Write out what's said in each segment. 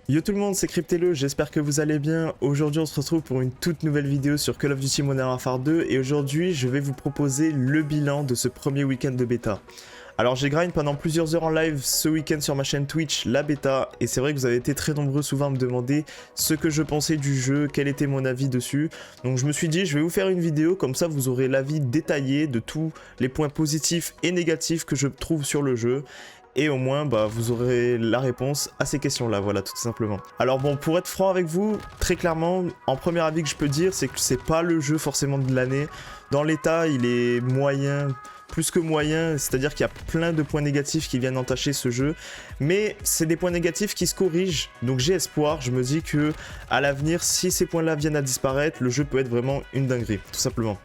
Yo tout le monde, c'est Cryptelo, j'espère que vous allez bien. Aujourd'hui on se retrouve pour une toute nouvelle vidéo sur Call of Duty Modern Warfare 2 et aujourd'hui je vais vous proposer le bilan de ce premier week-end de bêta. Alors j'ai grind pendant plusieurs heures en live ce week-end sur ma chaîne Twitch, la bêta, et c'est vrai que vous avez été très nombreux souvent à me demander ce que je pensais du jeu, quel était mon avis dessus. Donc je me suis dit je vais vous faire une vidéo, comme ça vous aurez l'avis détaillé de tous les points positifs et négatifs que je trouve sur le jeu. Et au moins, vous aurez la réponse à ces questions-là, voilà, tout simplement. Alors bon, pour être franc avec vous, très clairement, en premier avis que je peux dire, c'est que c'est pas le jeu forcément de l'année. Dans l'état, il est moyen, plus que moyen, c'est-à-dire qu'il y a plein de points négatifs qui viennent entacher ce jeu. Mais c'est des points négatifs qui se corrigent, donc j'ai espoir. Je me dis que à l'avenir, si ces points-là viennent à disparaître, le jeu peut être vraiment une dinguerie, tout simplement.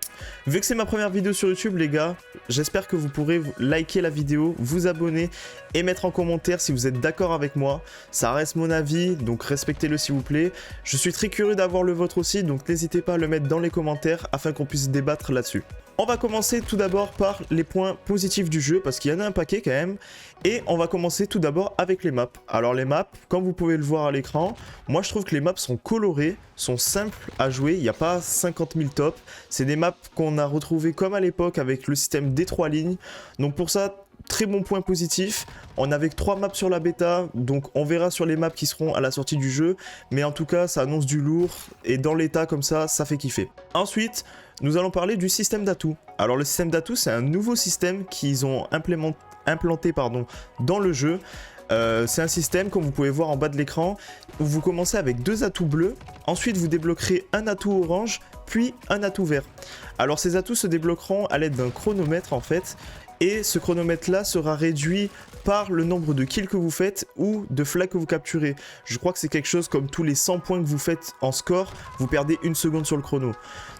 Vu que c'est ma première vidéo sur YouTube, les gars, j'espère que vous pourrez liker la vidéo, vous abonner et mettre en commentaire si vous êtes d'accord avec moi. Ça reste mon avis, donc respectez-le s'il vous plaît. Je suis très curieux d'avoir le vôtre aussi, donc n'hésitez pas à le mettre dans les commentaires afin qu'on puisse débattre là-dessus. On va commencer tout d'abord par les points positifs du jeu, parce qu'il y en a un paquet quand même. Et on va commencer tout d'abord avec les maps. Alors les maps, comme vous pouvez le voir à l'écran, moi je trouve que les maps sont colorées, sont simples à jouer, il n'y a pas 50 000 tops. C'est des maps qu'on a retrouvées comme à l'époque avec le système des 3 lignes. Donc pour ça, très bon point positif. On avait que 3 maps sur la bêta, donc on verra sur les maps qui seront à la sortie du jeu. Mais en tout cas, ça annonce du lourd et dans l'état comme ça fait kiffer. Ensuite, nous allons parler du système d'atouts. Alors le système d'atouts, c'est un nouveau système qu'ils ont implanté dans le jeu. C'est un système, comme vous pouvez voir en bas de l'écran, où vous commencez avec 2 atouts bleus, ensuite vous débloquerez un atout orange, puis un atout vert. Alors ces atouts se débloqueront à l'aide d'un chronomètre en fait, et ce chronomètre là sera réduit par le nombre de kills que vous faites ou de flags que vous capturez. Je crois que c'est quelque chose comme tous les 100 points que vous faites en score, vous perdez 1 seconde sur le chrono.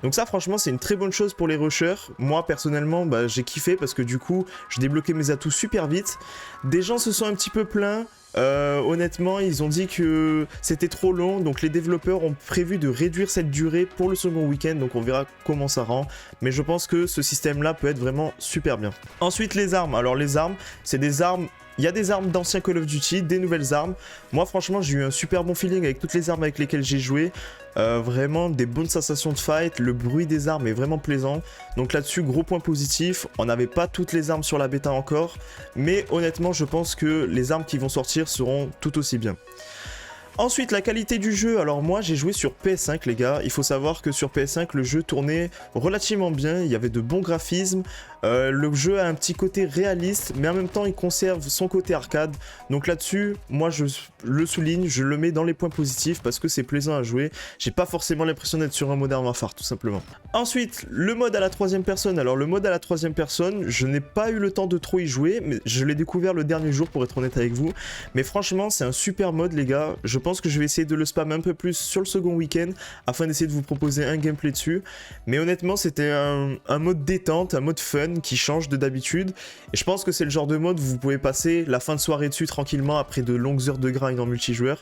Donc ça franchement c'est une très bonne chose pour les rushers. Moi personnellement j'ai kiffé parce que du coup je débloquais mes atouts super vite. Des gens se sont un petit peu plaints. Honnêtement, ils ont dit que c'était trop long, donc les développeurs ont prévu de réduire cette durée pour le second week-end, donc on verra comment ça rend. Mais je pense que ce système-là peut être vraiment super bien. Ensuite, les armes. Alors les armes, c'est des armes... Il y a des armes d'anciens Call of Duty, des nouvelles armes. Moi franchement j'ai eu un super bon feeling avec toutes les armes avec lesquelles j'ai joué. Vraiment des bonnes sensations de fight, le bruit des armes est vraiment plaisant. Donc là-dessus gros point positif, on n'avait pas toutes les armes sur la bêta encore. Mais honnêtement je pense que les armes qui vont sortir seront tout aussi bien. Ensuite, la qualité du jeu. Alors moi, j'ai joué sur PS5, les gars. Il faut savoir que sur PS5, le jeu tournait relativement bien. Il y avait de bons graphismes. Le jeu a un petit côté réaliste, mais en même temps, il conserve son côté arcade. Donc là-dessus, moi, je le souligne, je le mets dans les points positifs parce que c'est plaisant à jouer. J'ai pas forcément l'impression d'être sur un Modern Warfare, tout simplement. Ensuite, le mode à la 3e personne. Alors le mode à la 3e personne, je n'ai pas eu le temps de trop y jouer, mais je l'ai découvert le dernier jour pour être honnête avec vous. Mais franchement, c'est un super mode, les gars. Je pense que je vais essayer de le spam un peu plus sur le second week-end afin d'essayer de vous proposer un gameplay dessus. Mais honnêtement, c'était un mode détente, un mode fun qui change de d'habitude. Et je pense que c'est le genre de mode où vous pouvez passer la fin de soirée dessus tranquillement après de longues heures de grind en multijoueur.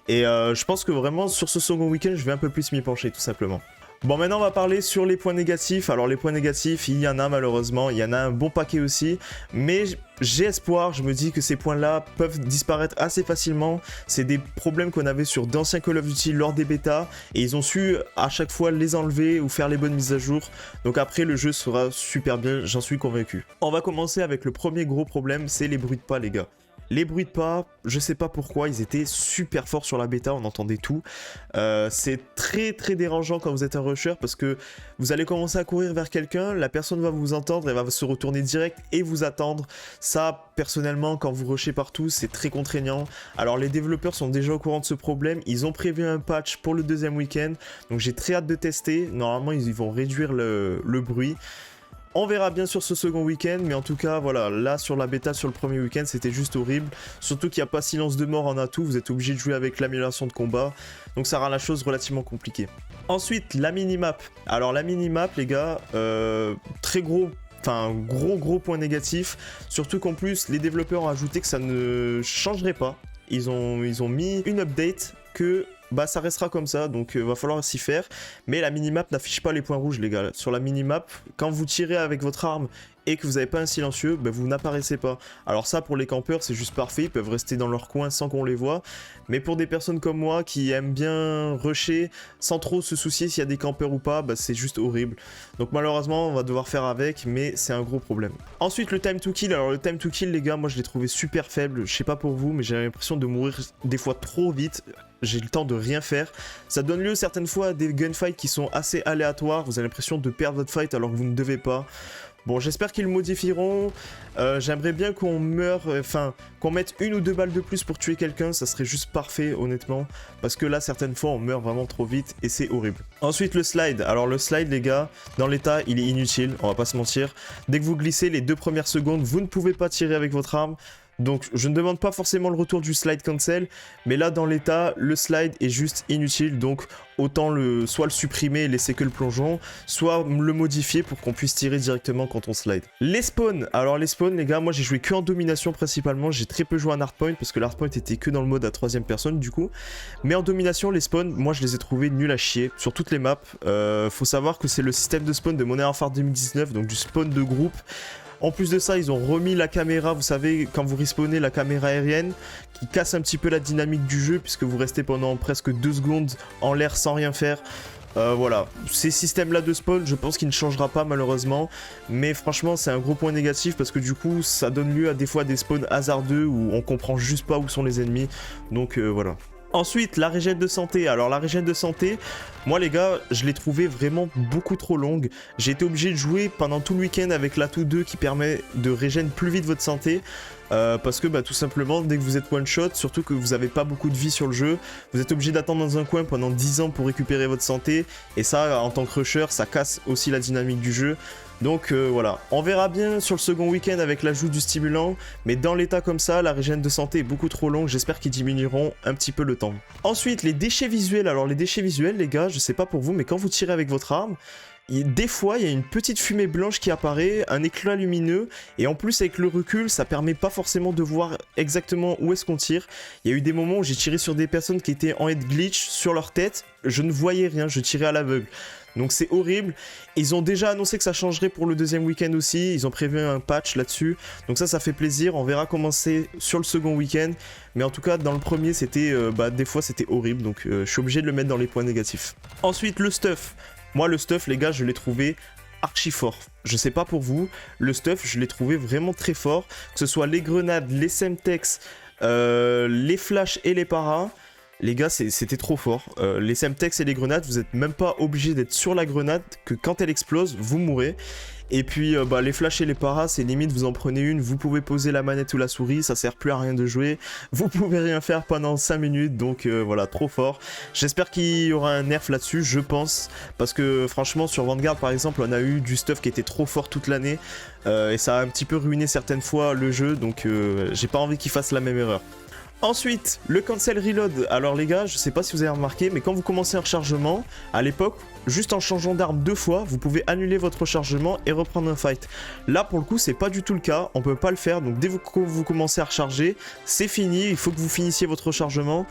Et je pense que vraiment sur ce second week-end, je vais un peu plus m'y pencher tout simplement. Bon, maintenant on va parler sur les points négatifs. Alors les points négatifs, il y en a malheureusement, il y en a un bon paquet aussi, mais j'ai espoir, je me dis que ces points-là peuvent disparaître assez facilement. C'est des problèmes qu'on avait sur d'anciens Call of Duty lors des bêtas, et ils ont su à chaque fois les enlever ou faire les bonnes mises à jour. Donc après le jeu sera super bien, j'en suis convaincu. On va commencer avec le premier gros problème, c'est les bruits de pas, les gars. Les bruits de pas, je sais pas pourquoi, ils étaient super forts sur la bêta, on entendait tout. C'est très dérangeant quand vous êtes un rusher parce que vous allez commencer à courir vers quelqu'un, la personne va vous entendre, elle va se retourner direct et vous attendre. Ça, personnellement, quand vous rushez partout, c'est très contraignant. Alors les développeurs sont déjà au courant de ce problème, ils ont prévu un patch pour le deuxième week-end, donc j'ai très hâte de tester. Normalement, ils vont réduire le bruit. On verra bien sur ce second week-end, mais en tout cas, voilà, là sur la bêta, sur le premier week-end, c'était juste horrible. Surtout qu'il n'y a pas silence de mort en atout, vous êtes obligé de jouer avec l'amélioration de combat, donc ça rend la chose relativement compliquée. Ensuite, la minimap. Alors la minimap, les gars, très gros... Enfin, gros point négatif, surtout qu'en plus, les développeurs ont ajouté que ça ne changerait pas. Ils ont mis une update que bah ça restera comme ça, donc va falloir s'y faire. Mais la minimap n'affiche pas les points rouges, les gars. Sur la minimap, quand vous tirez avec votre arme et que vous n'avez pas un silencieux, bah, vous n'apparaissez pas. Alors ça, pour les campeurs, c'est juste parfait, ils peuvent rester dans leur coin sans qu'on les voit. Mais pour des personnes comme moi qui aiment bien rusher sans trop se soucier s'il y a des campeurs ou pas, bah, c'est juste horrible. Donc malheureusement, on va devoir faire avec, mais c'est un gros problème. Ensuite, le time to kill. Alors le time to kill, les gars, moi je l'ai trouvé super faible. Je sais pas pour vous, mais j'ai l'impression de mourir des fois trop vite. J'ai le temps de rien faire. Ça donne lieu certaines fois à des gunfights qui sont assez aléatoires. Vous avez l'impression de perdre votre fight alors que vous ne devez pas. Bon, j'espère qu'ils le modifieront. J'aimerais bien qu'on meure, qu'on mette 1 ou 2 balles de plus pour tuer quelqu'un. Ça serait juste parfait, honnêtement. Parce que là, certaines fois, on meurt vraiment trop vite et c'est horrible. Ensuite, le slide. Alors, le slide, les gars, dans l'état, il est inutile. On va pas se mentir. Dès que vous glissez les 2 premières secondes, vous ne pouvez pas tirer avec votre arme. Donc je ne demande pas forcément le retour du slide cancel, mais là dans l'état, le slide est juste inutile, donc autant soit le supprimer et laisser que le plongeon, soit le modifier pour qu'on puisse tirer directement quand on slide. Les spawns, alors les spawns les gars, moi j'ai joué que en domination principalement, j'ai très peu joué en hardpoint parce que l'hardpoint était que dans le mode à 3ème personne du coup, mais en domination les spawns, moi je les ai trouvés nuls à chier sur toutes les maps. Faut savoir que c'est le système de spawn de Modern Warfare 2019, donc du spawn de groupe. En plus de ça, ils ont remis la caméra, vous savez, quand vous respawnez, la caméra aérienne, qui casse un petit peu la dynamique du jeu, puisque vous restez pendant presque 2 secondes en l'air sans rien faire. Voilà, ces systèmes-là de spawn, je pense qu'il ne changera pas malheureusement, mais franchement, c'est un gros point négatif, parce que du coup, ça donne lieu à des fois des spawns hasardeux, où on comprend juste pas où sont les ennemis, donc voilà. Ensuite, la régène de santé. Alors la régène de santé, moi les gars, je l'ai trouvé vraiment beaucoup trop longue. J'ai été obligé de jouer pendant tout le week-end avec l'atout 2 qui permet de régénérer plus vite votre santé. Parce que bah, tout simplement, dès que vous êtes one shot, surtout que vous n'avez pas beaucoup de vie sur le jeu, vous êtes obligé d'attendre dans un coin pendant 10 ans pour récupérer votre santé. Et ça, en tant que rusher, ça casse aussi la dynamique du jeu. Donc voilà, on verra bien sur le second week-end avec l'ajout du stimulant, mais dans l'état comme ça, la régène de santé est beaucoup trop longue, j'espère qu'ils diminueront un petit peu le temps. Ensuite, les déchets visuels. Alors les déchets visuels, les gars, je sais pas pour vous, mais quand vous tirez avec votre arme, des fois, il y a une petite fumée blanche qui apparaît, un éclat lumineux, et en plus avec le recul, ça permet pas forcément de voir exactement où est-ce qu'on tire. Il y a eu des moments où j'ai tiré sur des personnes qui étaient en head glitch sur leur tête, je ne voyais rien, je tirais à l'aveugle. Donc c'est horrible. Ils ont déjà annoncé que ça changerait pour le deuxième week-end aussi. Ils ont prévu un patch là-dessus. Donc ça fait plaisir. On verra comment c'est sur le second week-end. Mais en tout cas, dans le premier, c'était des fois, c'était horrible. Donc je suis obligé de le mettre dans les points négatifs. Ensuite, le stuff. Moi, le stuff, les gars, je l'ai trouvé archi fort. Je sais pas pour vous. Le stuff, je l'ai trouvé vraiment très fort. Que ce soit les grenades, les semtex, les flashs et les paras. Les gars, c'était trop fort. Les semtex et les grenades, vous n'êtes même pas obligé d'être sur la grenade, que quand elle explose, vous mourrez. Et puis, les flashs et les paras, c'est limite, vous en prenez une, vous pouvez poser la manette ou la souris, ça sert plus à rien de jouer. Vous pouvez rien faire pendant 5 minutes, donc voilà, trop fort. J'espère qu'il y aura un nerf là-dessus, je pense. Parce que franchement, sur Vanguard, par exemple, on a eu du stuff qui était trop fort toute l'année. Et ça a un petit peu ruiné certaines fois le jeu, donc j'ai pas envie qu'ils fassent la même erreur. Ensuite, le cancel reload. Alors les gars, je sais pas si vous avez remarqué, mais quand vous commencez un rechargement, à l'époque, juste en changeant d'arme 2 fois, vous pouvez annuler votre rechargement et reprendre un fight. Là, pour le coup, c'est pas du tout le cas, on peut pas le faire, donc dès que vous commencez à recharger, c'est fini, il faut que vous finissiez votre rechargement.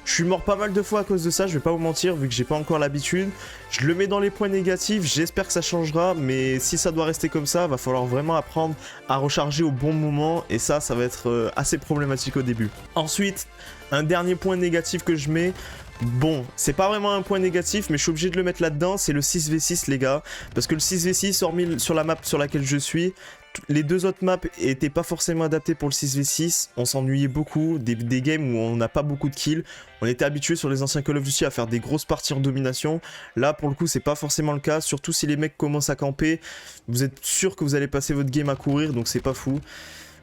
Je suis mort pas mal de fois à cause de ça, je vais pas vous mentir, vu que j'ai pas encore l'habitude. Je le mets dans les points négatifs, j'espère que ça changera, mais si ça doit rester comme ça, va falloir vraiment apprendre à recharger au bon moment, et ça va être assez problématique au début. Ensuite, un dernier point négatif que je mets, bon, c'est pas vraiment un point négatif, mais je suis obligé de le mettre là-dedans, c'est le 6v6 les gars, parce que le 6v6, hormis sur la map sur laquelle je suis, les deux autres maps étaient pas forcément adaptées pour le 6v6, on s'ennuyait beaucoup, des games où on n'a pas beaucoup de kills, on était habitué sur les anciens Call of Duty à faire des grosses parties en domination, là pour le coup c'est pas forcément le cas, surtout si les mecs commencent à camper, vous êtes sûr que vous allez passer votre game à courir, donc c'est pas fou.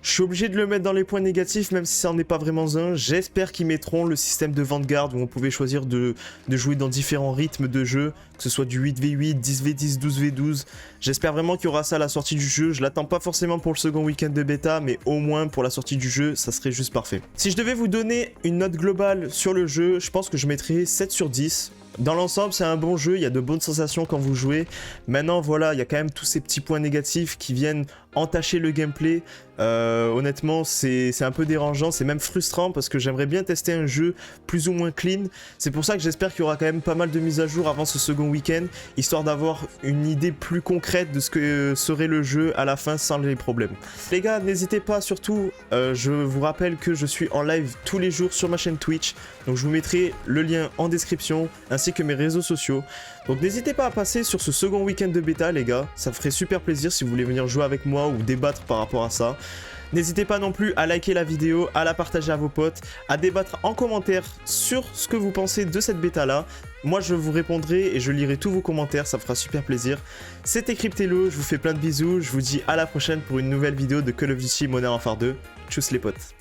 Je suis obligé de le mettre dans les points négatifs, même si ça n'en est pas vraiment un. J'espère qu'ils mettront le système de Vanguard où on pouvait choisir de jouer dans différents rythmes de jeu, que ce soit du 8v8, 10v10, 12v12. J'espère vraiment qu'il y aura ça à la sortie du jeu. Je l'attends pas forcément pour le second week-end de bêta, mais au moins pour la sortie du jeu, ça serait juste parfait. Si je devais vous donner une note globale sur le jeu, je pense que je mettrais 7 sur 10. Dans l'ensemble, c'est un bon jeu, il y a de bonnes sensations quand vous jouez. Maintenant, voilà, il y a quand même tous ces petits points négatifs qui viennent entacher le gameplay. Honnêtement, c'est un peu dérangeant, c'est même frustrant parce que j'aimerais bien tester un jeu plus ou moins clean. C'est pour ça que j'espère qu'il y aura quand même pas mal de mises à jour avant ce second week-end, histoire d'avoir une idée plus concrète de ce que serait le jeu à la fin sans les problèmes. Les gars, n'hésitez pas surtout, je vous rappelle que je suis en live tous les jours sur ma chaîne Twitch, donc je vous mettrai le lien en description ainsi que mes réseaux sociaux. Donc n'hésitez pas à passer sur ce second week-end de bêta les gars, ça me ferait super plaisir si vous voulez venir jouer avec moi ou débattre par rapport à ça. N'hésitez pas non plus à liker la vidéo, à la partager à vos potes, à débattre en commentaire sur ce que vous pensez de cette bêta là. Moi je vous répondrai et je lirai tous vos commentaires, ça me fera super plaisir. C'était Cryptello, je vous fais plein de bisous, je vous dis à la prochaine pour une nouvelle vidéo de Call of Duty Modern Warfare 2. Tchuss les potes.